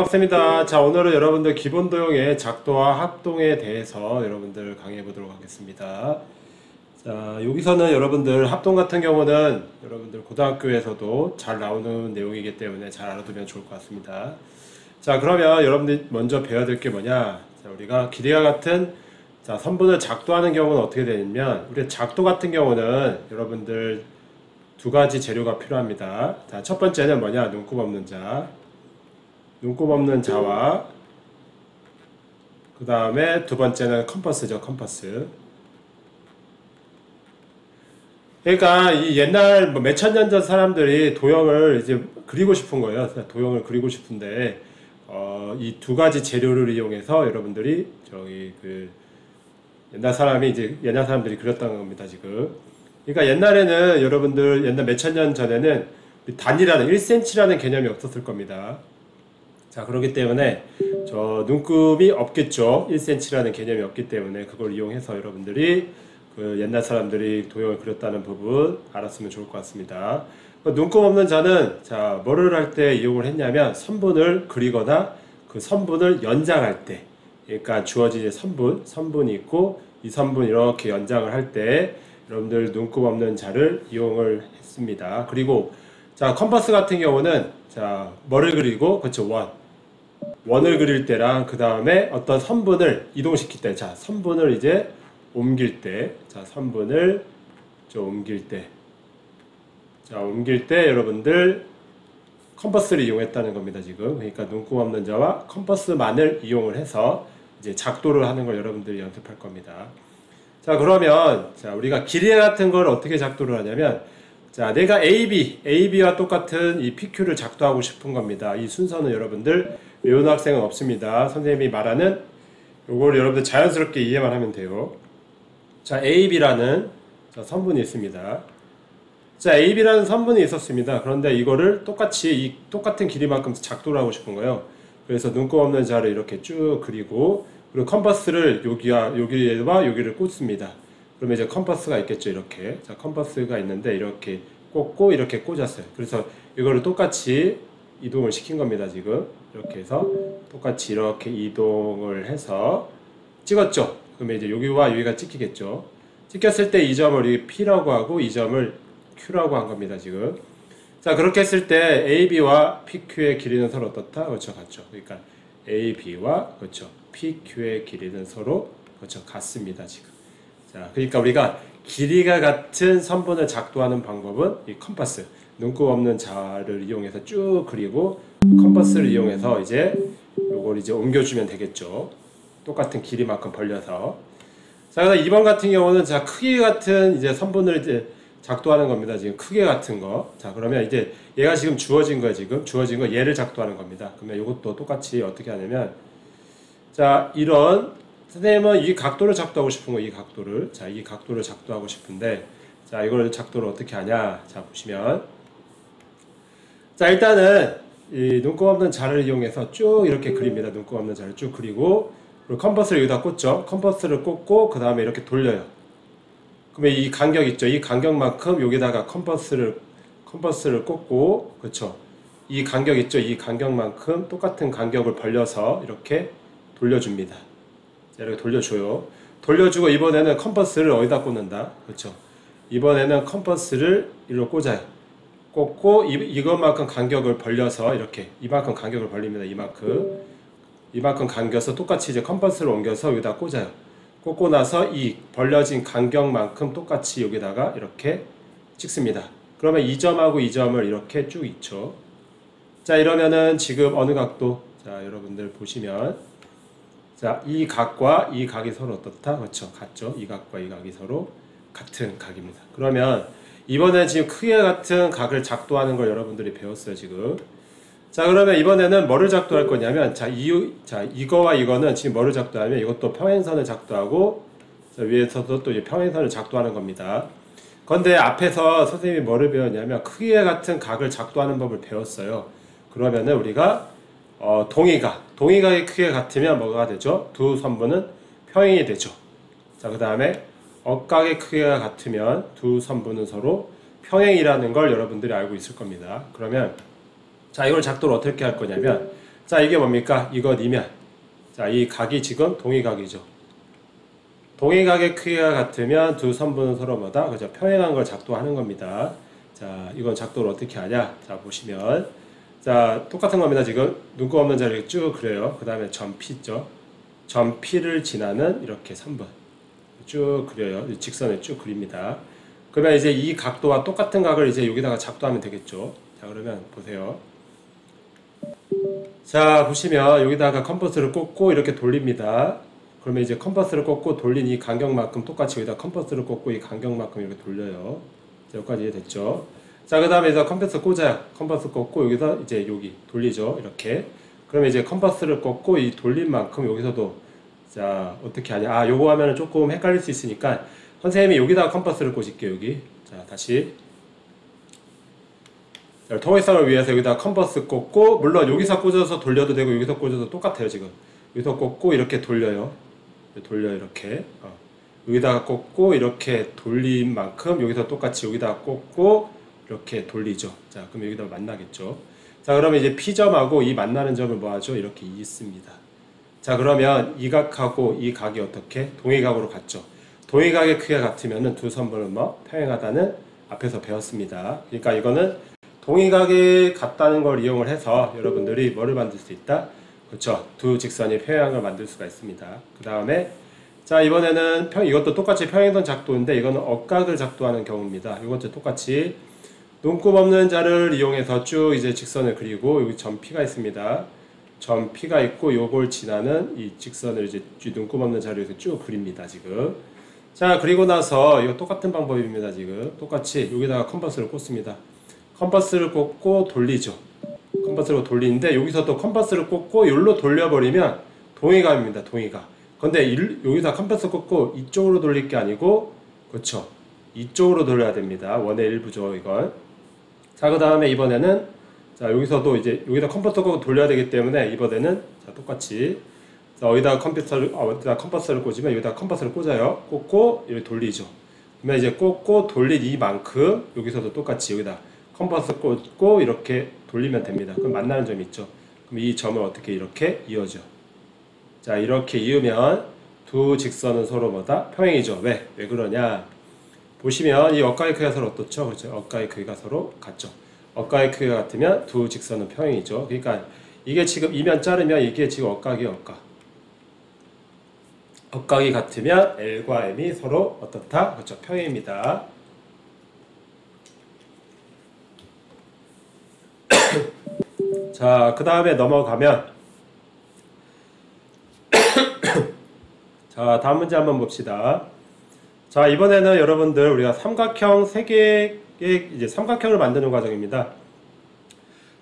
반갑습니다. 자, 오늘은 여러분들 기본도형의 작도와 합동에 대해서 여러분들 강의해 보도록 하겠습니다. 자, 여기서는 여러분들 합동 같은 경우는 여러분들 고등학교에서도 잘 나오는 내용이기 때문에 잘 알아두면 좋을 것 같습니다. 자, 그러면 여러분들 먼저 배워야 될 게 뭐냐? 자, 우리가 길이와 같은 선분을 작도하는 경우는 어떻게 되냐면, 우리 작도 같은 경우는 여러분들 두 가지 재료가 필요합니다. 자, 첫 번째는 뭐냐? 눈곱 없는 자. 눈곱 없는 자와 그 다음에 두 번째는 컴퍼스죠. 컴퍼스. 그러니까 이 옛날 몇천 년 전 사람들이 도형을 이제 그리고 싶은 거예요. 도형을 그리고 싶은데 이 두 가지 재료를 이용해서 여러분들이 저기 그 옛날 사람들이 그렸다는 겁니다. 지금. 그러니까 옛날에는 여러분들 옛날 몇천 년 전에는 단위라는 1cm라는 개념이 없었을 겁니다. 자, 그렇기 때문에 저 눈금이 없겠죠. 1cm라는 개념이 없기 때문에 그걸 이용해서 여러분들이 그 옛날 사람들이 도형을 그렸다는 부분 알았으면 좋을 것 같습니다. 눈금 없는 자는 자, 뭐를 할 때 이용을 했냐면 선분을 그리거나 그 선분을 연장할 때, 그러니까 주어진 선분이 있고 이 선분 이렇게 연장을 할 때 여러분들 눈금 없는 자를 이용을 했습니다. 그리고 자, 컴퍼스 같은 경우는 자, 뭐를 그리고 그렇죠, 원을 그릴 때랑 그 다음에 어떤 선분을 이동시킬 때, 자, 선분을 이제 옮길 때, 자, 선분을 옮길 때, 자, 옮길 때 여러분들 컴퍼스를 이용했다는 겁니다, 지금. 그러니까 눈금 없는 자와 컴퍼스만을 이용을 해서 이제 작도를 하는 걸 여러분들이 연습할 겁니다. 자, 그러면 자, 우리가 길이 같은 걸 어떻게 작도를 하냐면, 자, 내가 AB와 똑같은 이 PQ를 작도하고 싶은 겁니다. 이 순서는 여러분들 외우는 학생은 없습니다. 선생님이 말하는 요걸 여러분들 자연스럽게 이해만 하면 돼요. 자, AB라는 선분이 있습니다. 자, AB라는 선분이 있었습니다. 그런데 이거를 똑같은 길이만큼 작도를 하고 싶은 거예요. 그래서 눈곱 없는 자를 이렇게 쭉 그리고, 그리고 컴퍼스를 여기와 여기를 꽂습니다. 그러면 이제 컴퍼스가 있겠죠, 이렇게. 자, 컴퍼스가 있는데 이렇게 꽂고 이렇게 꽂았어요. 그래서 이거를 똑같이 이동을 시킨 겁니다, 지금. 이렇게 해서 똑같이 이렇게 이동을 해서 찍었죠. 그러면 이제 여기와 여기가 찍히겠죠. 찍혔을 때 이 점을 P라고 하고 이 점을 Q라고 한 겁니다, 지금. 자, 그렇게 했을 때 AB와 PQ의 길이는 서로 어떻다? 그렇죠, 같죠. 그러니까 AB와 그렇죠, PQ의 길이는 서로 그렇죠, 같습니다, 지금. 자, 그러니까 우리가 길이가 같은 선분을 작도하는 방법은 이 컴퍼스, 눈곱 없는 자를 이용해서 쭉 그리고 컴퍼스를 이용해서 이제 요걸 이제 옮겨주면 되겠죠. 똑같은 길이만큼 벌려서. 자, 그래서 2번 같은 경우는 자, 크기 같은 이제 선분을 이제 작도하는 겁니다. 지금 크게 같은 거. 자, 그러면 이제 얘가 지금 주어진 거예요. 지금 주어진 거 얘를 작도하는 겁니다. 그러면 이것도 똑같이 어떻게 하냐면, 자, 이런 선생님은 이 각도를 작도하고 싶은 거, 이 각도를. 자, 이 각도를 작도하고 싶은데, 자, 이걸 작도를 어떻게 하냐. 자, 보시면. 자, 일단은 이 눈곱 없는 자를 이용해서 쭉 이렇게 그립니다. 눈곱 없는 자를 쭉 그리고 컴퍼스를 여기다 꽂죠. 컴퍼스를 꽂고 그 다음에 이렇게 돌려요. 그러면 이 간격 있죠. 이 간격만큼 여기다가 컴퍼스를 꽂고, 그렇죠. 이 간격 있죠. 이 간격만큼 똑같은 간격을 벌려서 이렇게 돌려줍니다. 자, 이렇게 돌려줘요. 돌려주고 이번에는 컴퍼스를 어디다 꽂는다. 그렇죠. 이번에는 컴퍼스를 이리로 꽂아요. 꽂고 이것만큼 간격을 벌려서 이렇게 이만큼 간격을 벌립니다. 이만큼 간격서 똑같이 이제 컴퍼스를 옮겨서 여기다 꽂아요. 꽂고 나서 이 벌려진 간격만큼 똑같이 여기다가 이렇게 찍습니다. 그러면 이 점하고 이 점을 이렇게 쭉 있죠. 자, 이러면은 지금 어느 각도? 자, 여러분들 보시면 자, 이 각과 이 각이 서로 어떻다? 그렇죠. 같죠. 이 각과 이 각이 서로 같은 각입니다. 그러면 이번엔 지금 크게 같은 각을 작도하는 걸 여러분들이 배웠어요, 지금. 자, 그러면 이번에는 뭐를 작도할 거냐면, 자, 이거와 이거는 지금 뭐를 작도하면 이것도 평행선을 작도하고, 자, 위에서도 또 평행선을 작도하는 겁니다. 그런데 앞에서 선생님이 뭐를 배웠냐면, 크기와 같은 각을 작도하는 법을 배웠어요. 그러면은 우리가, 동의각의 크기가 같으면 뭐가 되죠? 두 선분은 평행이 되죠. 자, 그 다음에 억각의 크기가 같으면 두 선분은 서로 평행이라는 걸 여러분들이 알고 있을 겁니다. 그러면 자, 이걸 작도를 어떻게 할 거냐면, 자, 이게 뭡니까? 이것이면, 자, 이 각이 지금 동의각이죠. 동의각의 크기가 같으면 두 선분은 서로 뭐다? 그죠? 평행한 걸 작도하는 겁니다. 자, 이건 작도를 어떻게 하냐? 자, 보시면, 자, 똑같은 겁니다. 지금 눈곱 없는 자리를 쭉 그려요. 그 다음에 점 P 있죠? 점 P를 지나는 이렇게 3번 쭉 그려요. 직선을 쭉 그립니다. 그러면 이제 이 각도와 똑같은 각을 이제 여기다가 작도하면 되겠죠. 자, 그러면 보세요. 자, 보시면 여기다가 컴퍼스를 꽂고 이렇게 돌립니다. 그러면 이제 컴퍼스를 꽂고 돌린 이 간격만큼 똑같이 여기다 컴퍼스를 꽂고 이 간격만큼 이렇게 돌려요. 자, 여기까지 이해됐죠? 자, 그 다음에 여기서 컴퍼스 꽂아요. 컴퍼스 꽂고 여기서 이제 여기 돌리죠. 이렇게. 그러면 이제 컴퍼스를 꽂고 이 돌린 만큼 여기서도 자, 어떻게 하냐. 아, 요거 하면은 조금 헷갈릴 수 있으니까 선생님이 여기다가 컴퍼스를 꽂을게요. 여기. 자, 다시. 통일성을 위해서 여기다 컴퍼스 꽂고, 물론 여기서 꽂아서 돌려도 되고 여기서 꽂아도 똑같아요. 지금 여기서 꽂고 이렇게 돌려요. 돌려요. 이렇게 여기다가 꽂고 이렇게 돌린 만큼 여기서 똑같이 여기다가 꽂고 이렇게 돌리죠. 자, 그럼 여기다 만나겠죠. 자, 그러면 이제 P점하고 이 만나는 점을 뭐하죠? 이렇게 있습니다. 자, 그러면 이 각하고 이 각이 어떻게? 동의각으로 같죠. 동의각의 크기가 같으면은 두 선분은 뭐? 평행하다는 앞에서 배웠습니다. 그러니까 이거는 동의각이 같다는 걸 이용을 해서 여러분들이 뭐를 만들 수 있다? 그렇죠. 두 직선이 평행한 걸 만들 수가 있습니다. 그 다음에 자, 이번에는 이것도 똑같이 평행선 작도인데 이거는 억각을 작도하는 경우입니다. 이것도 똑같이 눈곱 없는 자를 이용해서 쭉 이제 직선을 그리고 여기 점 P가 있습니다. 점 P가 있고 요걸 지나는 이 직선을 이제 눈곱 없는 자리에서 쭉 그립니다. 지금. 자, 그리고 나서 이거 똑같은 방법입니다. 지금 똑같이 여기다가 컴퍼스를 꽂습니다. 컴퍼스를 꽂고 돌리죠. 컴퍼스로 돌리는데 여기서 또 컴퍼스를 꽂고 여기로 돌려버리면 동의감입니다. 동의감. 근데 여기다 컴퍼스 꽂고 이쪽으로 돌릴 게 아니고 그렇죠. 이쪽으로 돌려야 됩니다. 원의 일부죠. 이건. 자, 그 다음에 이번에는 자, 여기서도 이제 여기다 컴퍼스 꽂고 돌려야 되기 때문에 이번에는 자, 똑같이 자, 어디다가 컴퍼스를 꽂으면 여기다 컴퍼스를 꽂아요. 꽂고 이렇게 돌리죠. 그러면 이제 꽂고 돌린 이만큼 여기서도 똑같이 여기다 컴퍼스 꽂고 이렇게 돌리면 됩니다. 그럼 만나는 점이 있죠. 그럼 이 점을 어떻게 이렇게 이어져. 자, 이렇게 이으면 두 직선은 서로 뭐다? 평행이죠. 왜? 왜 그러냐? 보시면 이 억각의 크기가 서로 어떻죠? 그렇죠? 억각의 크기가 서로 같죠. 억각의 크기가 같으면 두 직선은 평행이죠. 그러니까 이게 지금 이면 자르면 이게 지금 억각이 억각. 억각이 같으면 L과 M이 서로 어떻다? 그렇죠. 평행입니다. 자, 그 다음에 넘어가면 자, 다음 문제 한번 봅시다. 자, 이번에는 여러분들 우리가 삼각형 3개의 이제 삼각형을 만드는 과정입니다.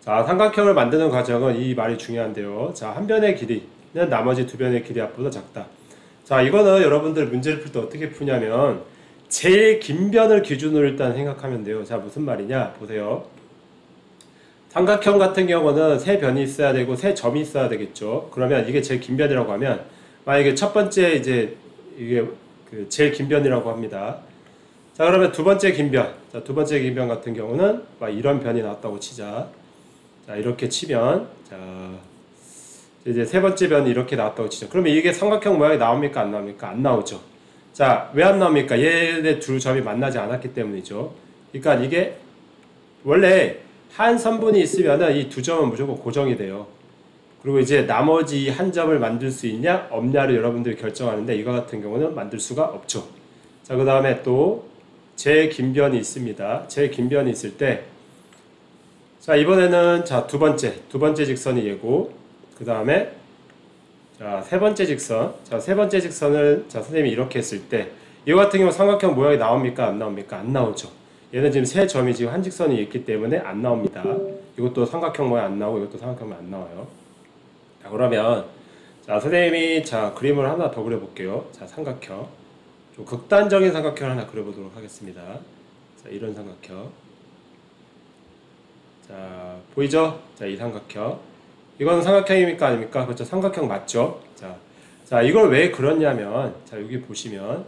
자, 삼각형을 만드는 과정은 이 말이 중요한데요. 자, 한 변의 길이는 나머지 두 변의 길이 앞보다 작다. 자, 이거는 여러분들 문제를 풀 때 어떻게 푸냐면 제일 긴 변을 기준으로 일단 생각하면 돼요. 자, 무슨 말이냐? 보세요. 삼각형 같은 경우는 세 변이 있어야 되고 세 점이 있어야 되겠죠. 그러면 이게 제일 긴 변이라고 하면 만약에 첫 번째 이제 이게 그 제일 긴 변이라고 합니다. 자, 그러면 두 번째 긴 변. 자, 두 번째 긴 변 같은 경우는 막 이런 변이 나왔다고 치자. 자, 이렇게 치면 자, 이제 세 번째 변이 이렇게 나왔다고 치죠. 그러면 이게 삼각형 모양이 나옵니까? 안 나옵니까? 안 나오죠. 자, 왜 안 나옵니까? 얘네 두 점이 만나지 않았기 때문이죠. 그러니까 이게 원래 한 선분이 있으면은 이 두 점은 무조건 고정이 돼요. 그리고 이제 나머지 한 점을 만들 수 있냐 없냐를 여러분들이 결정하는데 이거 같은 경우는 만들 수가 없죠. 자, 그 다음에 또 제일 긴 변이 있습니다. 제일 긴 변이 있을 때 자, 이번에는 자, 두 번째 직선이 얘고 그 다음에 자, 세 번째 직선. 자, 세 번째 직선을 자, 선생님이 이렇게 했을 때 이거 같은 경우 삼각형 모양이 나옵니까? 안 나옵니까? 안 나오죠. 얘는 지금 세 점이 지금 한 직선이 있기 때문에 안 나옵니다. 이것도 삼각형 모양 안 나오고 이것도 삼각형 모양 안 나와요. 자, 그러면 자, 선생님이 자, 그림을 하나 더 그려볼게요. 자, 삼각형. 좀 극단적인 삼각형을 하나 그려보도록 하겠습니다. 자, 이런 삼각형. 자, 보이죠? 자, 이 삼각형. 이건 삼각형입니까? 아닙니까? 그렇죠. 삼각형 맞죠? 자, 이걸 왜 그렇냐면 자, 여기 보시면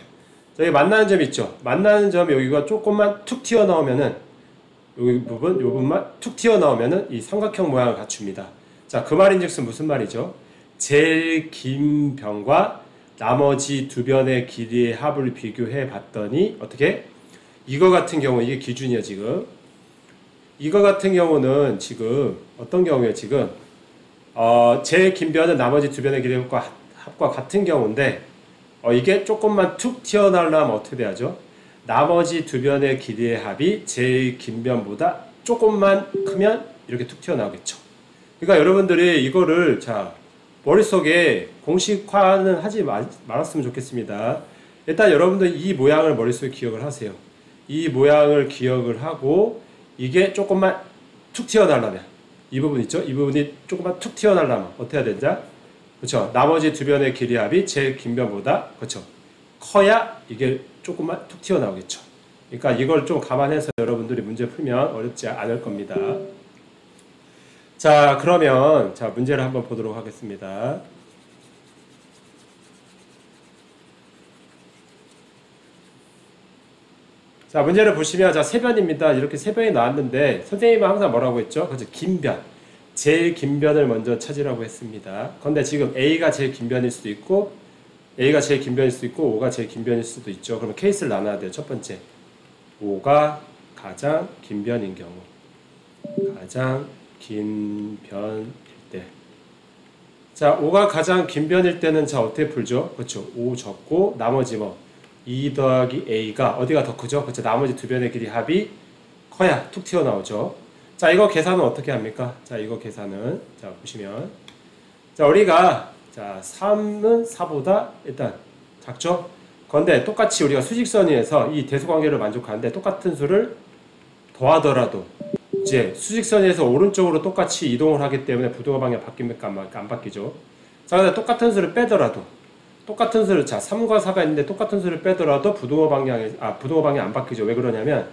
여기 만나는 점 있죠? 만나는 점이 여기가 조금만 툭 튀어나오면은 요 부분만 툭 튀어나오면은 이 삼각형 모양을 갖춥니다. 자, 그 말인즉슨 무슨 말이죠? 제일 긴 변과 나머지 두 변의 길이의 합을 비교해 봤더니 어떻게? 이거 같은 경우 이게 기준이야 지금. 이거 같은 경우는 지금 어떤 경우에 지금 제일 긴 변은 나머지 두 변의 길이의 합과 같은 경우인데 이게 조금만 툭 튀어나오려면 어떻게 돼야죠? 나머지 두 변의 길이의 합이 제일 긴 변보다 조금만 크면 이렇게 툭 튀어나오겠죠. 그러니까 여러분들이 이거를 자 머릿속에 공식화는 하지 말았으면 좋겠습니다. 일단 여러분들 이 모양을 머릿속에 기억을 하세요. 이 모양을 기억을 하고 이게 조금만 툭 튀어나오려면 이 부분 있죠? 이 부분이 조금만 툭 튀어나오려면 어떻게 해야 되냐? 그렇죠? 나머지 두 변의 길이 합이 제일 긴 변보다 그렇죠? 커야 이게 조금만 툭 튀어나오겠죠. 그러니까 이걸 좀 감안해서 여러분들이 문제 풀면 어렵지 않을 겁니다. 자, 그러면 자 문제를 한번 보도록 하겠습니다. 자, 문제를 보시면 자 세변입니다. 이렇게 세변이 나왔는데 선생님은 항상 뭐라고 했죠? 그렇죠? 긴 변. 제일 긴 변을 먼저 찾으라고 했습니다. 그런데 지금 A가 제일 긴 변일 수도 있고 A가 제일 긴 변일 수도 있고 5가 제일 긴 변일 수도 있죠. 그러면 케이스를 나눠야 돼요. 첫 번째 5가 가장 긴 변인 경우 가장 긴 변일 때 자 5가 가장 긴 변일 때는 자 어떻게 풀죠? 그렇죠. 5 적고 나머지 뭐 2 더하기 A가 어디가 더 크죠? 그렇죠. 나머지 두 변의 길이 합이 커야 툭 튀어나오죠. 자 이거 계산은 어떻게 합니까? 자 이거 계산은 자 보시면 자 우리가 자 3은 4보다 일단 작죠? 그런데 똑같이 우리가 수직선위에서 이 대소관계를 만족하는데 똑같은 수를 더하더라도 이제 수직선에서 오른쪽으로 똑같이 이동을 하기 때문에 부등호 방향 바뀝니까? 안 바뀌죠. 자 근데 똑같은 수를 빼더라도 똑같은 수를 자 3과 4가 있는데 똑같은 수를 빼더라도 부등호 방향 안 바뀌죠. 왜 그러냐면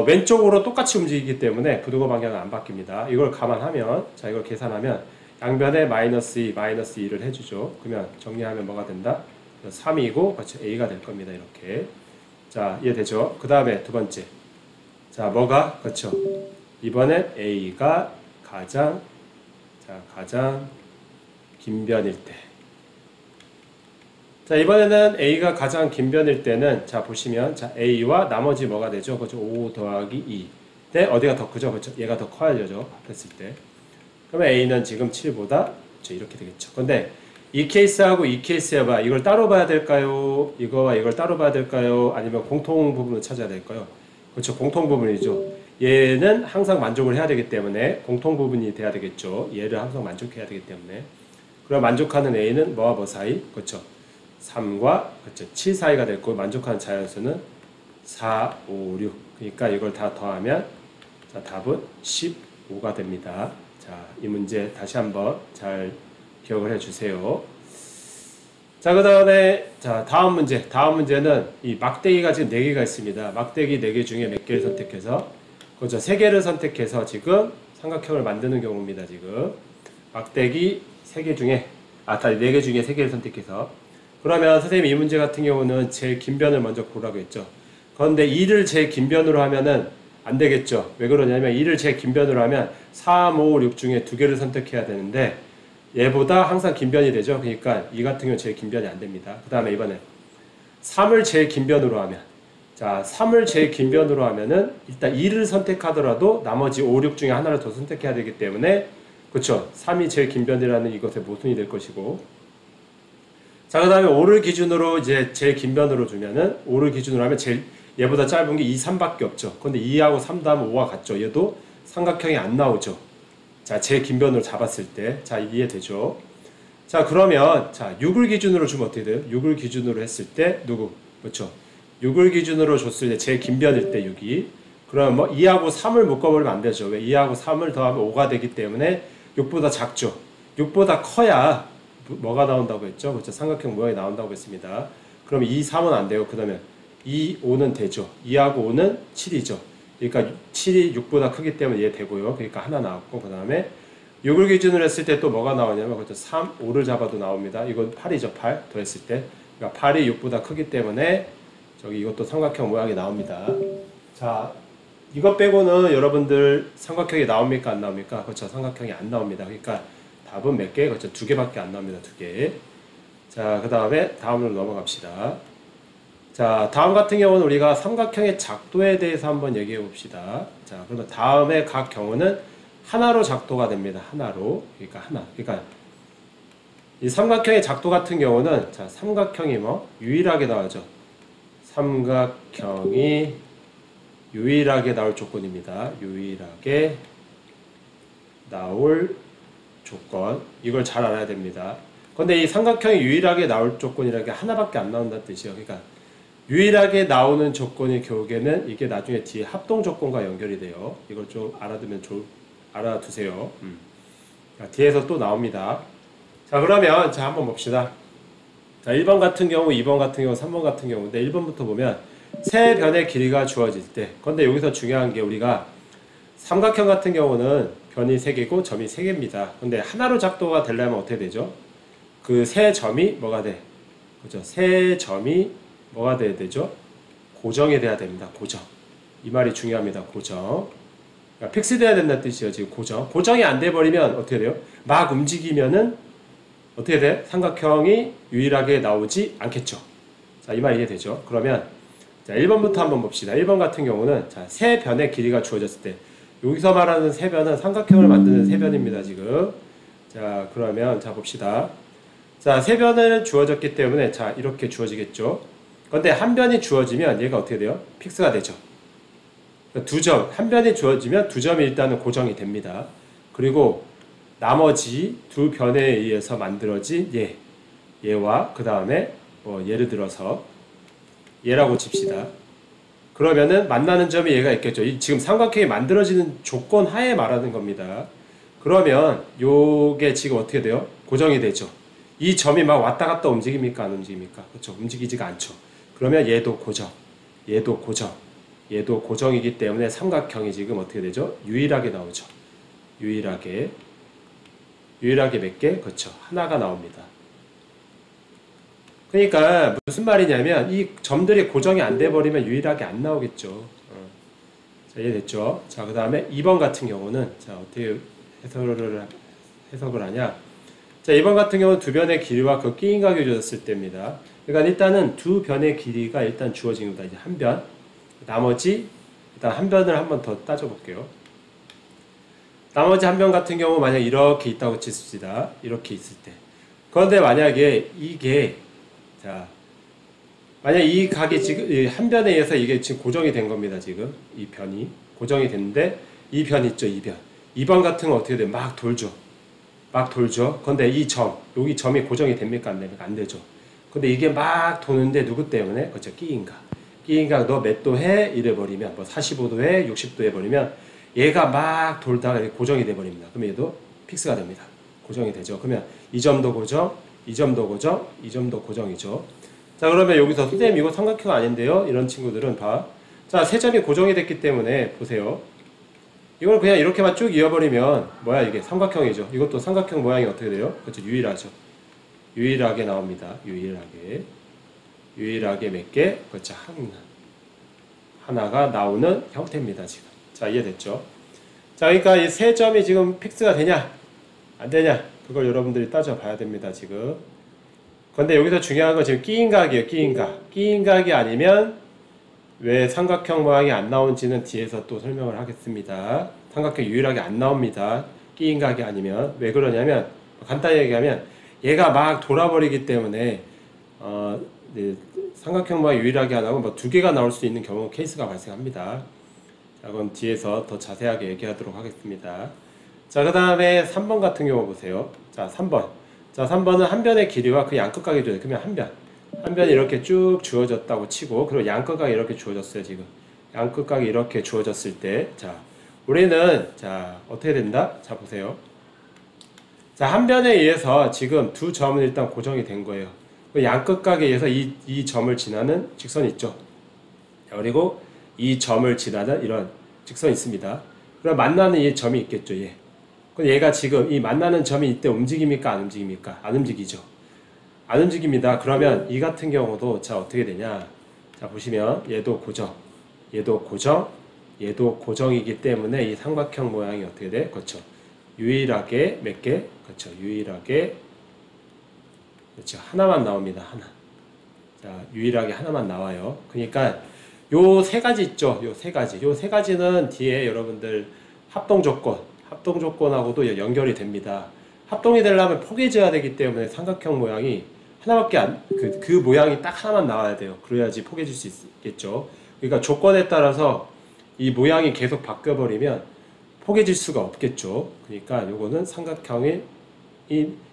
왼쪽으로 똑같이 움직이기 때문에 부등호 방향은 안 바뀝니다. 이걸 감안하면 자 이걸 계산하면 양변에 마이너스 2, 마이너스 2를 해주죠. 그러면 정리하면 뭐가 된다? 3이고 그렇죠. A가 될 겁니다. 이렇게 자 이해되죠? 그 다음에 두 번째 자 뭐가? 그렇죠. 이번엔 A가 가장 긴 변일 때 자 이번에는 A가 가장 긴 변일 때는 자 보시면 자 A와 나머지 뭐가 되죠? 그렇죠. 5 더하기 2 때 어디가 더 크죠? 그렇죠. 얘가 더 커야죠. 합했을 때 그러면 A는 지금 7보다 그렇죠. 이렇게 되겠죠. 근데 이 케이스하고 이 케이스 해봐. 이걸 따로 봐야 될까요? 이거와 이걸 따로 봐야 될까요? 아니면 공통 부분을 찾아야 될까요? 그렇죠. 공통 부분이죠. 얘는 항상 만족을 해야 되기 때문에 공통 부분이 돼야 되겠죠. 얘를 항상 만족해야 되기 때문에 그럼 만족하는 A는 뭐와 뭐 사이? 그렇죠. 3과 그렇죠. 7 사이가 됐고 만족하는 자연수는 4, 5, 6 그러니까 이걸 다 더하면 자 답은 15가 됩니다. 자, 이 문제 다시 한번 잘 기억을 해 주세요. 자, 그 다음에 자 다음 문제는 이 막대기가 지금 4개가 있습니다. 막대기 4개 중에 몇 개를 선택해서 그렇죠. 3개를 선택해서 지금 삼각형을 만드는 경우입니다. 지금 막대기 3개 중에 다 4개 중에 3개를 선택해서 그러면 선생님이 이 문제 같은 경우는 제일 긴 변을 먼저 고르라고 했죠. 그런데 2를 제일 긴 변으로 하면은 안 되겠죠. 왜 그러냐면 2를 제일 긴 변으로 하면 3, 5, 6 중에 2개를 선택해야 되는데 얘보다 항상 긴 변이 되죠. 그러니까 이 같은 경우는 제일 긴 변이 안 됩니다. 그 다음에 이번에 3을 제일 긴 변으로 하면 자 3을 제일 긴 변으로 하면은 일단 2를 선택하더라도 나머지 5, 6 중에 하나를 더 선택해야 되기 때문에 그렇죠. 3이 제일 긴 변이라는 이것의 모순이 될 것이고 자, 그 다음에 5를 기준으로 이제 제일 긴 변으로 주면은 5를 기준으로 하면 제일 얘보다 짧은 게 2, 3밖에 없죠. 근데 2하고 3도 하면 5가 같죠. 얘도 삼각형이 안 나오죠. 자, 제일 긴 변으로 잡았을 때. 자, 이해되죠? 자, 그러면 자, 6을 기준으로 주면 어떻게 돼요? 6을 기준으로 했을 때 누구? 그렇죠. 6을 기준으로 줬을 때 제일 긴 변일 때 6이. 그럼 뭐 2하고 3을 묶어버리면 안 되죠. 왜? 2하고 3을 더하면 5가 되기 때문에 6보다 작죠. 6보다 커야 뭐가 나온다고 했죠? 그렇죠. 삼각형 모양이 나온다고 했습니다. 그럼 2, 3은 안 돼요. 그 다음에 2, 5는 되죠. 2하고 5는 7이죠. 그러니까 7이 6보다 크기 때문에 얘 되고요. 그러니까 하나 나왔고 그 다음에 6을 기준으로 했을 때 또 뭐가 나오냐면 그렇죠. 3, 5를 잡아도 나옵니다. 이건 8이죠. 8 더했을 때. 그러니까 8이 6보다 크기 때문에 저기 이것도 삼각형 모양이 나옵니다. 자, 이것 빼고는 여러분들 삼각형이 나옵니까? 안 나옵니까? 그렇죠. 삼각형이 안 나옵니다. 그러니까 답은 몇 개? 그렇죠. 2개밖에 안 나옵니다. 2개. 자, 그 다음에 다음으로 넘어갑시다. 자, 다음 같은 경우는 우리가 삼각형의 작도에 대해서 한번 얘기해 봅시다. 자, 그러면 다음에 각 경우는 하나로 작도가 됩니다. 하나로. 그러니까 하나. 그러니까 이 삼각형의 작도 같은 경우는 자, 삼각형이 뭐 유일하게 나오죠. 삼각형이 유일하게 나올 조건입니다. 유일하게 나올 조건. 이걸 잘 알아야 됩니다. 근데 이 삼각형이 유일하게 나올 조건이라는 게 하나밖에 안 나온다는 뜻이에요. 그러니까 유일하게 나오는 조건이 결국에는 이게 나중에 뒤에 합동 조건과 연결이 돼요. 이걸 좀 알아두세요. 자, 뒤에서 또 나옵니다. 자, 그러면 자 한번 봅시다. 자, 1번 같은 경우, 2번 같은 경우, 3번 같은 경우인데 1번부터 보면 세 변의 길이가 주어질 때, 근데 여기서 중요한 게 우리가 삼각형 같은 경우는 변이 3개고 점이 3개입니다. 근데 하나로 작도가 되려면 어떻게 되죠? 그 세 점이 뭐가 돼? 그죠? 세 점이 뭐가 돼야 되죠? 고정이 돼야 됩니다. 고정. 이 말이 중요합니다. 고정. 그러니까 픽스 돼야 된다는 뜻이에요. 지금 고정. 고정이 안 돼 버리면 어떻게 돼요? 막 움직이면은 어떻게 돼? 삼각형이 유일하게 나오지 않겠죠. 자, 이 말 이해되죠? 그러면 자, 1번부터 한번 봅시다. 1번 같은 경우는 자, 세 변의 길이가 주어졌을 때 여기서 말하는 세 변은 삼각형을 만드는 세 변입니다. 지금. 자, 그러면 자 봅시다. 자, 세 변을 주어졌기 때문에 자, 이렇게 주어지겠죠. 근데 한 변이 주어지면 얘가 어떻게 돼요? 픽스가 되죠. 두 점, 한 변이 주어지면 두 점이 일단은 고정이 됩니다. 그리고 나머지 두 변에 의해서 만들어진 얘와 그 다음에 뭐 예를 들어서 얘라고 칩시다. 그러면은 만나는 점이 얘가 있겠죠. 지금 삼각형이 만들어지는 조건 하에 말하는 겁니다. 그러면 요게 지금 어떻게 돼요? 고정이 되죠. 이 점이 막 왔다 갔다 움직입니까? 안 움직입니까? 그렇죠. 움직이지가 않죠. 그러면 얘도 고정, 얘도 고정, 얘도 고정이기 때문에 삼각형이 지금 어떻게 되죠? 유일하게 나오죠. 유일하게 몇 개? 그렇죠. 하나가 나옵니다. 그러니까 무슨 말이냐면 이 점들이 고정이 안 돼 버리면 유일하게 안 나오겠죠. 자, 이해됐죠? 자, 그 다음에 2번 같은 경우는 자, 어떻게 해석을 하냐? 자, 2번 같은 경우는 두 변의 길이와 그 끼인각이 주어졌을 때입니다. 그러니까 일단은 두 변의 길이가 일단 주어진 겁니다. 이제 한 변. 나머지 일단 한 변을 한번 더 따져볼게요. 나머지 한 변 같은 경우 만약 이렇게 있다고 칩시다. 이렇게 있을 때. 그런데 만약에 이게 자, 만약 이 각이 지금 한 변에 의해서 이게 지금 고정이 된 겁니다. 지금 이 변이 고정이 됐는데 이 변 있죠. 이 변. 2번 같은 건 어떻게 돼? 막 돌죠. 막 돌죠. 근데 이 점, 여기 점이 고정이 됩니까? 안 됩니까? 안 되죠. 근데 이게 막 도는데 누구 때문에? 그렇죠. 끼인각. 끼인각 너 몇 도 해? 이래 버리면 뭐 45도 해? 60도 해 버리면 얘가 막 돌다가 고정이 돼 버립니다. 그럼 얘도 픽스가 됩니다. 고정이 되죠. 그러면 이 점도 고정, 이 점도 고정, 이 점도 고정이죠. 자, 그러면 여기서 선생님 이거 삼각형 아닌데요? 이런 친구들은 봐. 자, 세 점이 고정이 됐기 때문에 보세요. 이걸 그냥 이렇게만 쭉 이어버리면 뭐야 이게 삼각형이죠. 이것도 삼각형 모양이 어떻게 돼요? 그렇죠. 유일하죠. 유일하게 나옵니다. 유일하게 몇 개? 그렇죠. 하나가 나오는 형태입니다. 지금. 자, 이해됐죠? 자, 그러니까 이 세 점이 지금 픽스가 되냐? 안 되냐? 그걸 여러분들이 따져봐야 됩니다. 지금. 근데 여기서 중요한 건 지금 끼인각이에요. 끼인각. 끼인각이 아니면 왜 삼각형 모양이 안 나온지는 뒤에서 또 설명을 하겠습니다. 삼각형 유일하게 안 나옵니다. 끼인각이 아니면. 왜 그러냐면 간단히 얘기하면 얘가 막 돌아버리기 때문에 네, 삼각형 모양 유일하게 안 하고 뭐 두 개가 나올 수 있는 경우 케이스가 발생합니다. 자, 그건 뒤에서 더 자세하게 얘기하도록 하겠습니다. 자, 그 다음에 3번 같은 경우 보세요. 자, 3번. 자, 3번은 한 변의 길이와 그 양끝각이 주어져요. 그러면 한 변이 이렇게 쭉 주어졌다고 치고, 그리고 양끝각이 이렇게 주어졌어요, 지금. 양끝각이 이렇게 주어졌을 때, 자, 우리는, 자, 어떻게 된다? 자, 보세요. 자, 한 변에 의해서 지금 두 점은 일단 고정이 된 거예요. 양끝각에 의해서 이 점을 지나는 직선이 있죠. 자, 그리고 이 점을 지나는 이런 직선이 있습니다. 그럼 만나는 이 점이 있겠죠, 얘. 근데 얘가 지금 이 만나는 점이 이때 움직입니까? 안 움직입니까? 안 움직이죠. 안 움직입니다. 그러면 이 같은 경우도 자 어떻게 되냐? 자 보시면 얘도 고정, 얘도 고정, 얘도 고정이기 때문에 이 삼각형 모양이 어떻게 돼? 그렇죠. 유일하게 몇 개? 그렇죠. 유일하게 그렇죠. 하나만 나옵니다. 하나. 자, 유일하게 하나만 나와요. 그러니까 요 세 가지 있죠. 요 세 가지. 요 세 가지는 뒤에 여러분들 합동 조건하고도 연결이 됩니다. 합동이 되려면 포개져야 되기 때문에 삼각형 모양이 하나밖에 그 모양이 딱 하나만 나와야 돼요. 그래야지 포개질 수 있겠죠. 그러니까 조건에 따라서 이 모양이 계속 바뀌어버리면 포개질 수가 없겠죠. 그러니까 요거는 삼각형이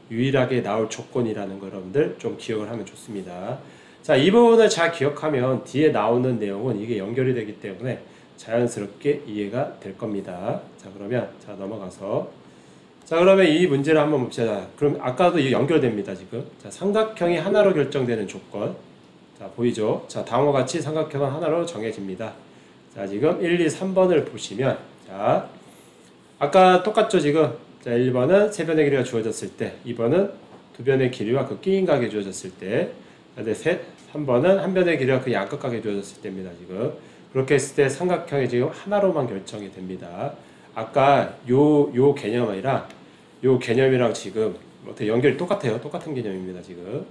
유일하게 나올 조건이라는 거 여러분들 좀 기억을 하면 좋습니다. 자, 이 부분을 잘 기억하면 뒤에 나오는 내용은 이게 연결이 되기 때문에 자연스럽게 이해가 될 겁니다. 자, 그러면 자 넘어가서 자, 그러면 이 문제를 한번 봅시다. 그럼 아까도 이게 연결됩니다. 지금 자, 삼각형이 하나로 결정되는 조건 자 보이죠? 자, 다음과 같이 삼각형은 하나로 정해집니다. 자, 지금 1, 2, 3번을 보시면 자, 아까 똑같죠 지금. 자, 1번은 세 변의 길이가 주어졌을 때, 2번은 두 변의 길이와 그 끼인 각이 주어졌을 때, 근데 3번은 한 변의 길이와 그 양끝각이 주어졌을 때입니다. 지금 그렇게 했을 때 삼각형이 지금 하나로만 결정이 됩니다. 아까 요 개념이랑 지금 어떻게 연결이 똑같아요. 똑같은 개념입니다. 지금.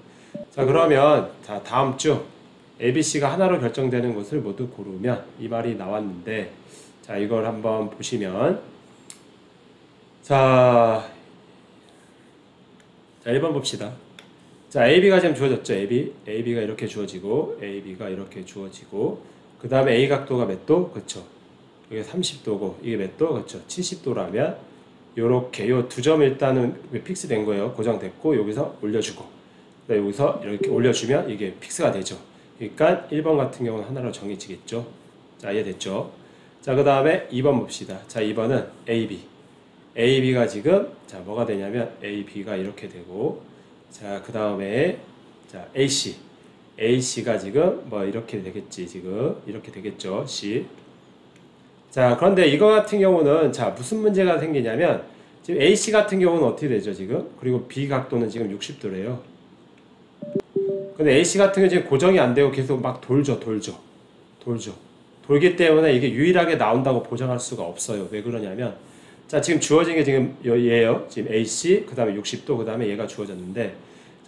자, 그러면 자, 다음 주 ABC가 하나로 결정되는 것을 모두 고르면 이 말이 나왔는데 자, 이걸 한번 보시면 자 1번 봅시다. 자, AB가 지금 주어졌죠. AB가 이렇게 주어지고 AB가 이렇게 주어지고 그 다음에 A 각도가 몇 도? 그렇죠. 이게 30도고 이게 몇 도? 그렇죠. 70도라면 요렇게 요 두 점 일단은 픽스된 거예요. 고정됐고 여기서 올려주고 여기서 이렇게 올려주면 이게 픽스가 되죠. 그러니까 1번 같은 경우는 하나로 정해지겠죠. 자, 이해됐죠? 자, 그 다음에 2번 봅시다. 자, 2번은 AB가 지금 자 뭐가 되냐면 AB가 이렇게 되고 자, 그 다음에 자 AC가 지금 뭐 이렇게 되겠지. 지금 이렇게 되겠죠. C. 자, 그런데 이거 같은 경우는 자 무슨 문제가 생기냐면 지금 AC 같은 경우는 어떻게 되죠 지금? 그리고 B 각도는 지금 60도래요. 근데 AC 같은 경우 지금 고정이 안 되고 계속 막 돌죠. 돌기 때문에 이게 유일하게 나온다고 보장할 수가 없어요. 왜 그러냐면 자, 지금 주어진 게 지금 얘예요. 지금 AC, 그 다음에 60도, 그 다음에 얘가 주어졌는데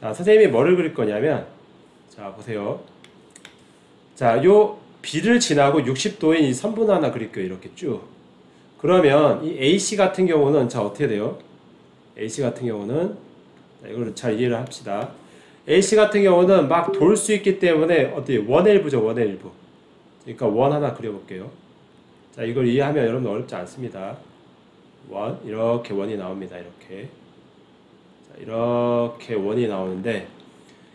자, 선생님이 뭐를 그릴 거냐면 자, 보세요. 자, 요 B를 지나고 60도인 이 선분 하나 그릴게요. 이렇게 쭉. 그러면 이 AC 같은 경우는 자, 어떻게 돼요? AC 같은 경우는 자, 이걸 잘 이해를 합시다. AC 같은 경우는 막 돌 수 있기 때문에 어떻게 원헬브죠. 원헬브. 그러니까 원 하나 그려볼게요. 자, 이걸 이해하면 여러분 어렵지 않습니다. 이렇게 원이 나옵니다. 이렇게. 자, 이렇게 원이 나오는데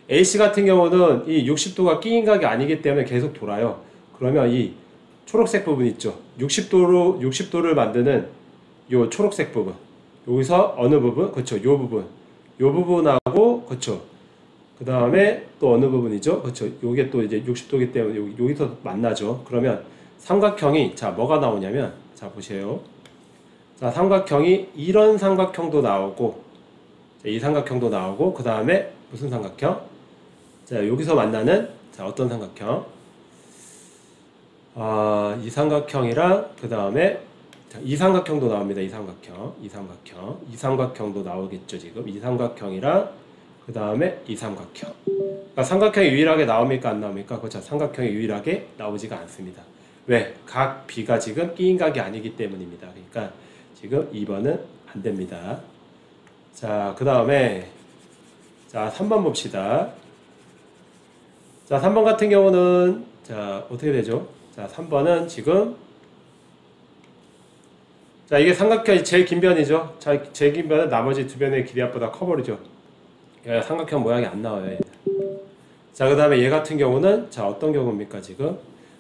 AC 같은 경우는 이 60도가 끼인 각이 아니기 때문에 계속 돌아요. 그러면 이 초록색 부분 있죠. 60도를 만드는 요 초록색 부분. 여기서 어느 부분? 그렇죠. 요 부분하고 그렇죠. 그 다음에 또 어느 부분이죠? 그렇죠. 요게 또 이제 60도이기 때문에 여기서 만나죠. 그러면 삼각형이 자 뭐가 나오냐면 자 보세요. 자, 삼각형이 이런 삼각형도 나오고 자, 이 삼각형도 나오고 그 다음에 무슨 삼각형? 자, 여기서 만나는 자 어떤 삼각형? 이 삼각형이랑 그 다음에 이 삼각형도 나옵니다. 이 삼각형도 나오겠죠. 지금 이 삼각형이랑 그 다음에 이 삼각형. 그러니까 삼각형이 유일하게 나옵니까 안 나옵니까? 그렇죠. 삼각형이 유일하게 나오지가 않습니다. 왜? 각 B가 지금 끼인 각이 아니기 때문입니다. 그러니까 지금 2번은 안 됩니다. 자, 그 다음에 자 3번 봅시다. 자, 3번 같은 경우는 자 어떻게 되죠? 자, 3번은 지금 자 이게 삼각형이 제일 긴 변이죠. 자, 제일 긴 변은 나머지 두 변의 길이 앞보다 커버리죠. 삼각형 모양이 안 나와요. 자, 그 다음에 얘 같은 경우는 자 어떤 경우입니까? 지금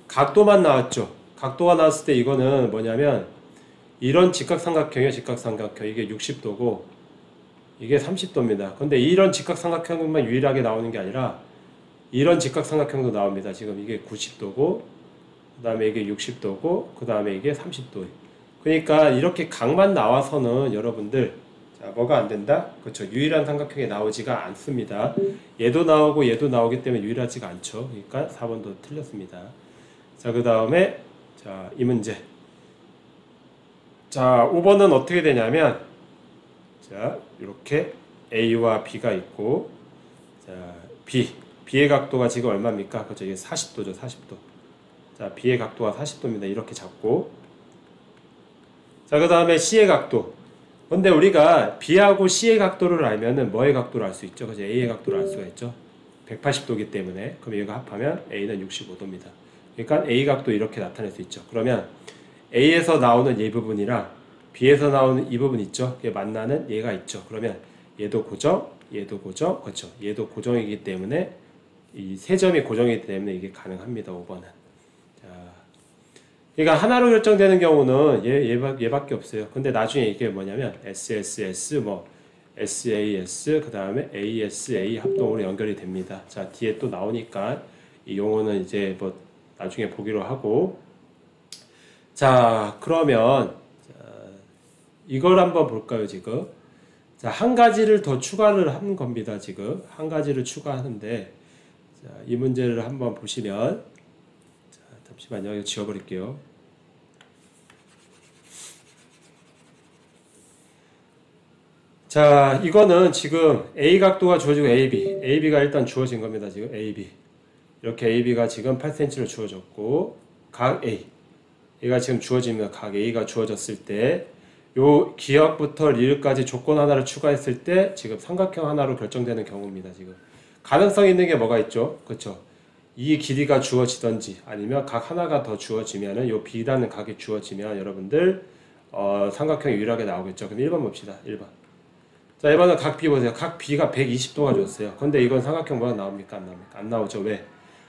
각도만 나왔죠. 각도가 나왔을 때 이거는 뭐냐면 이런 직각삼각형이에요. 직각삼각형 이게 60도고 이게 30도입니다. 근데 이런 직각삼각형만 유일하게 나오는 게 아니라 이런 직각삼각형도 나옵니다. 지금 이게 90도고 그 다음에 이게 60도고 그 다음에 이게 30도. 그러니까 이렇게 각만 나와서는 여러분들 자 뭐가 안 된다? 그렇죠. 유일한 삼각형이 나오지가 않습니다. 얘도 나오고 얘도 나오기 때문에 유일하지가 않죠. 그러니까 4번도 틀렸습니다. 자, 그 다음에 자 이 문제 자, 5번은 어떻게 되냐면, 자, 이렇게 A와 B가 있고, 자, B의 각도가 지금 얼마입니까? 그죠? 이게 40도죠, 40도. 자, B의 각도가 40도입니다. 이렇게 잡고. 자, 그 다음에 C의 각도. 근데 우리가 B하고 C의 각도를 알면은 뭐의 각도를 알 수 있죠? 그죠? A의 각도를 알 수가 있죠? 180도이기 때문에. 그럼 이거 합하면 A는 65도입니다. 그러니까 A 각도 이렇게 나타낼 수 있죠. 그러면 A에서 나오는 이 부분이랑 B에서 나오는 이 부분 있죠? 만나는 얘가 있죠. 그러면 얘도 고정, 얘도 고정, 그렇죠? 얘도 고정이기 때문에 이 세 점이 고정이기 때문에 이게 가능합니다. 5번은. 자, 그러니까 하나로 결정되는 경우는 얘밖에 없어요. 근데 나중에 이게 뭐냐면 SSS, 뭐 SAS, 그 다음에 ASA 합동으로 연결이 됩니다. 자, 뒤에 또 나오니까 이 용어는 이제 뭐 나중에 보기로 하고. 자, 그러면 이걸 한번 볼까요, 지금? 자, 한 가지를 더 추가를 한 겁니다, 지금. 한 가지를 추가하는데, 자, 이 문제를 한번 보시면, 자, 잠시만요, 이거 지워버릴게요. 자, 이거는 지금 A 각도가 주어지고 AB가 일단 주어진 겁니다, 지금. AB. 이렇게 AB가 지금 8cm로 주어졌고, 각 A. 얘가 지금 주어집니다. 각 A가 주어졌을 때, 요 기역부터 리을까지 조건 하나를 추가했을 때 지금 삼각형 하나로 결정되는 경우입니다. 지금 가능성 있는 게 뭐가 있죠? 그렇죠? 이 길이가 주어지던지 아니면 각 하나가 더 주어지면은 요 B라는 각이 주어지면 여러분들 삼각형이 유일하게 나오겠죠. 그럼 1번 봅시다. 1번. 자, 1번은 각 B 보세요. 각 B가 120도가 줬어요. 근데 이건 삼각형 뭐가 나옵니까? 안 나옵니까? 안 나오죠. 왜?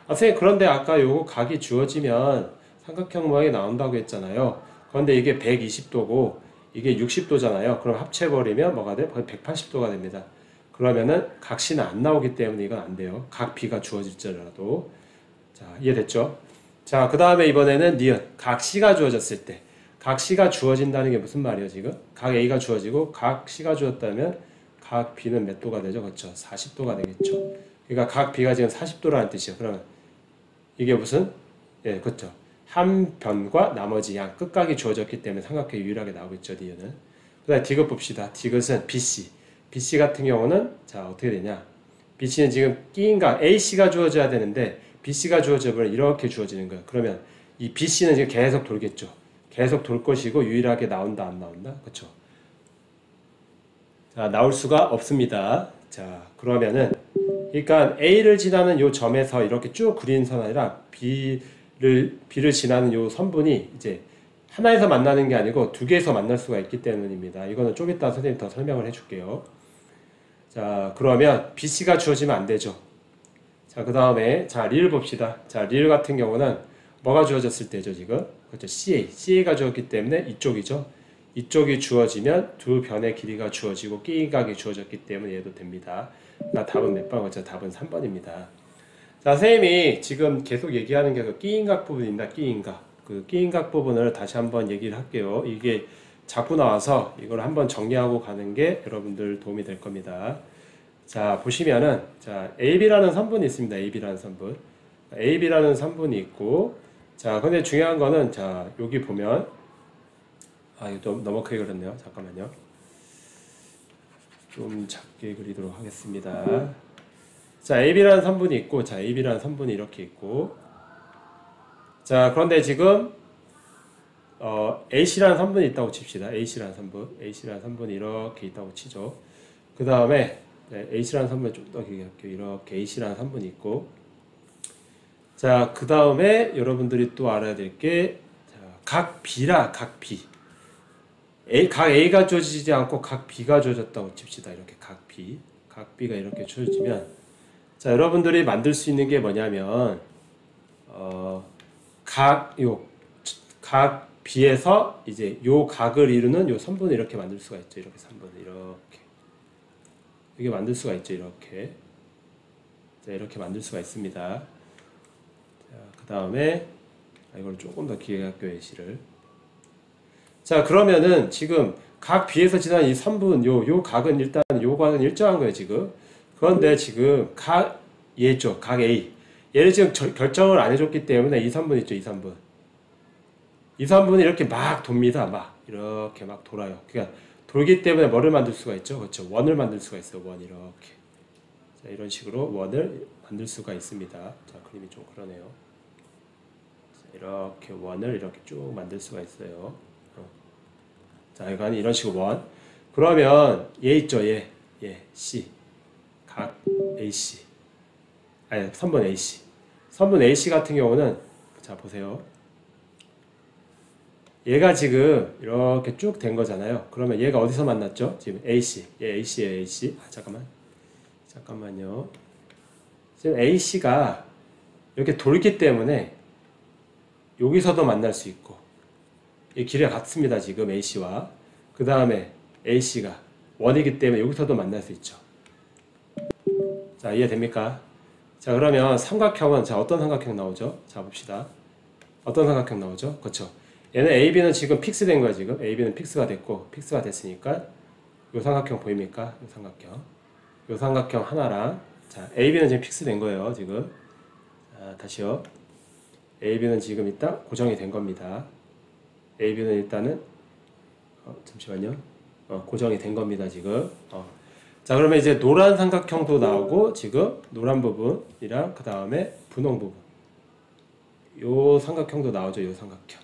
선생님, 그런데 아까 요거 각이 주어지면 삼각형 모양이 나온다고 했잖아요. 그런데 이게 120도고 이게 60도잖아요. 그럼 합쳐버리면 뭐가 돼? 180도가 됩니다. 그러면은 각 C는 안 나오기 때문에 이건 안 돼요. 각 B가 주어질지라도. 자, 이해됐죠? 자, 그 다음에 이번에는 니은. 각 C가 주어졌을 때. 각 C가 주어진다는 게 무슨 말이에요, 지금? 각 A가 주어지고 각 C가 주어졌다면 각 B는 몇 도가 되죠? 그렇죠? 40도가 되겠죠? 그러니까 각 B가 지금 40도라는 뜻이에요. 그러면 이게 무슨? 예, 그렇죠. 한 변과 나머지 양 끝각이 주어졌기 때문에 삼각형이 유일하게 나오겠죠. 니은은. 그 다음에 디귿 봅시다. 디귿은 BC. BC 같은 경우는 자, 어떻게 되냐? BC는 지금 끼인각 AC가 주어져야 되는데 BC가 주어져버리면 이렇게 주어지는 거예요. 그러면 이 BC는 지금 계속 돌겠죠. 계속 돌 것이고 유일하게 나온다 안 나온다? 그렇죠? 자, 나올 수가 없습니다. 자, 그러면은 그러니까 A를 지나는 요 점에서 이렇게 쭉 그리는 선 아니라 B를 지나는 요 선분이 이제 하나에서 만나는 게 아니고 두 개에서 만날 수가 있기 때문입니다. 이거는 좀 이따 선생님이 더 설명을 해줄게요. 자, 그러면 BC가 주어지면 안 되죠. 자, 그 다음에 자, 리을 봅시다. 자, 리을 같은 경우는 뭐가 주어졌을 때죠, 지금? 그렇죠. CA가 주어졌기 때문에 이쪽이죠. 이쪽이 주어지면 두 변의 길이가 주어지고 끼인각이 주어졌기 때문에 얘도 됩니다. 그러니까 답은 몇 번? 그렇죠. 답은 3번입니다. 자, 선생님이 지금 계속 얘기하는 게 그 끼인각 부분입니다. 끼인각. 그 끼인각 부분을 다시 한번 얘기를 할게요. 이게 자꾸 나와서 이걸 한번 정리하고 가는 게 여러분들 도움이 될 겁니다. 자, 보시면은 자, AB라는 선분이 있습니다. AB라는 선분. AB라는 선분이 있고, 자, 근데 중요한 거는 자, 여기 보면 이거 너무 크게 그렸네요. 잠깐만요. 좀 작게 그리도록 하겠습니다. 자, AB라는 선분이 있고, 자, AB라는 선분이 이렇게 있고, 자, 그런데 지금 AC라는 선분이 있다고 칩시다. AC라는 선분이 이렇게 있다고 치죠. 그 다음에 AC라는 선분을 좀 더 길게 할게요. 이렇게 AC라는 선분이 있고, 자, 그 다음에 여러분들이 또 알아야 될 게 각 B라, 각 B. 각 A가 주어지지 않고 각 B가 주어졌다고 칩시다. 이렇게 각 B. 각 B가 이렇게 주어지면, 자, 여러분들이 만들 수 있는 게 뭐냐면, 각 B에서 이제 요 각을 이루는 요 선분을 이렇게 만들 수가 있죠. 이렇게 3분을 이렇게 만들 수가 있죠. 이렇게. 자, 이렇게 만들 수가 있습니다. 자, 그 다음에 이걸 조금 더 길게 할게요. A씨를. 자, 그러면은 지금 각 B에서 지나는 이 선분 요 각은 일단 요 각은 일정한 거예요, 지금. 그런데 지금 얘죠. 각 A. 얘를 지금 결정을 안 해줬기 때문에 이 선분 있죠. 이 선분. 이 선분이 이렇게 막 돕니다. 막. 이렇게 막 돌아요. 그러니까 돌기 때문에 뭐를 만들 수가 있죠? 그렇죠. 원을 만들 수가 있어요. 원 이렇게. 자, 이런 식으로 원을 만들 수가 있습니다. 자, 그림이 좀 그러네요. 자, 이렇게 원을 이렇게 쭉 만들 수가 있어요. 자, 이건 이런 식으로 원. 그러면 얘 있죠, 얘 C 각 AC 아니 선분 AC 선분 AC 같은 경우는 자 보세요. 얘가 지금 이렇게 쭉 된 거잖아요. 그러면 얘가 어디서 만났죠? 지금 AC 얘 AC예요. AC 잠깐만요. 지금 AC가 이렇게 돌기 때문에 여기서도 만날 수 있고 이 길이가 같습니다. 지금 AC와 그 다음에 AC가 원이기 때문에 여기서도 만날 수 있죠. 자, 이해됩니까? 자, 그러면 삼각형은 자 어떤 삼각형 나오죠? 자, 봅시다. 어떤 삼각형 나오죠? 그렇죠. 얘는 AB는 지금 픽스된 거야. 지금 AB는 픽스가 됐고 픽스가 됐으니까 이 삼각형 보입니까? 이 삼각형 하나랑 자 AB는 지금 픽스된 거예요. 지금 자, 다시요. AB는 지금 일단 고정이 된 겁니다. AB는 일단은 잠시만요. 고정이 된 겁니다. 지금. 자, 그러면 이제 노란 삼각형도 나오고 지금 노란 부분이랑 그 다음에 분홍 부분. 요 삼각형도 나오죠. 요 삼각형.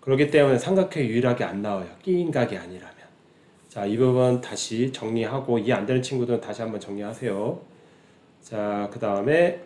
그렇기 때문에 삼각형이 유일하게 안 나와요. 끼인 각이 아니라면. 자, 이 부분 다시 정리하고 이해 안 되는 친구들은 다시 한번 정리하세요. 자, 그 다음에